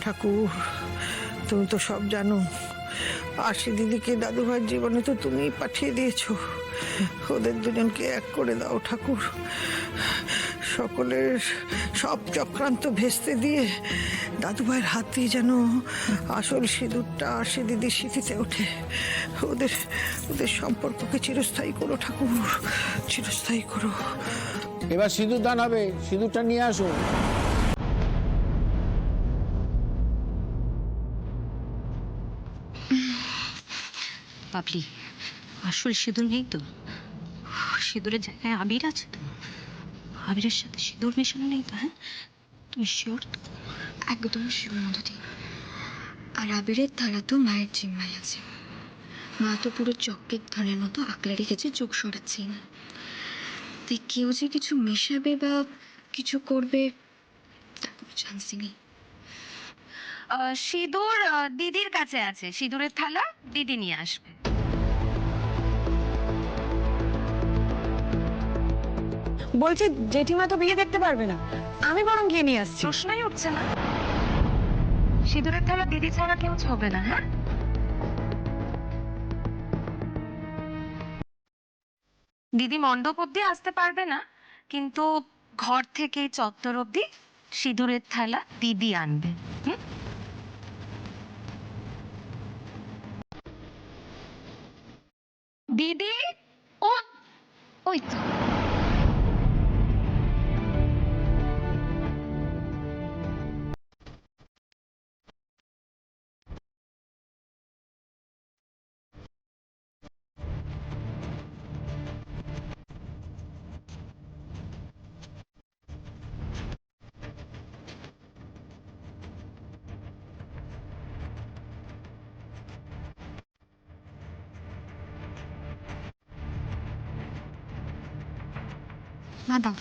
ঠাকুর, তুমি তো সব জানো। আশি দিদিকে দাদুভাইয়ের জীবনে তো তুমিই পাঠিয়ে দিয়েছো। ওদের দুজনকে এক করে দাও ঠাকুর। সকলের সব চক্রান্ত ভেস্তে দিয়ে দাদুভাইয়ের হাত দিয়ে যেন আসল সিঁদুরটা আশি দিদির স্মৃতিতে ওঠে। ওদের ওদের সম্পর্ককে চিরস্থায়ী করো ঠাকুর, চিরস্থায়ী করো। এবার সিঁদুর দান হবে, সিঁদুরটা নিয়ে আসুন। বাবলি, আসল সিঁদুর নেই তো? সিঁদুরের জায়গায় আবির আছে তো? আবিরের সাথে সিঁদুর মেশানো নেই তো? হ্যাঁ, তুমি শিওর তো? একদম শিওর মধুদি। আর আবিরের থালা তো মায়ের জিম্মায় আছে। মা তো পুরো চক্কের ধানের মতো আঁকলে রেখেছে, চোখ সরাচ্ছেই না। তাই কেউ যে কিছু মেশাবে বা কিছু করবে তার কোনো চান্সই নেই। সিঁদুর দিদির কাছে আছে, সিঁদুরের থালা দিদি নিয়ে আসবে। বলছি জেঠিমা তো বিয়ে দেখতে পারবে না, আমি বরং গিয়ে নিয়ে আসছি। প্রশ্নই উঠছে না। সিঁদুরের থালা দিদি ছাড়া কেউ ছবে না। হ্যাঁ, দিদি মণ্ডপ অব্দি আসতে পারবে না, কিন্তু ঘর থেকে চত্বর অব্দি সিঁদুরের থালা দিদি আনবে। হুম? দিদি, ও ওই তো। মা দাও।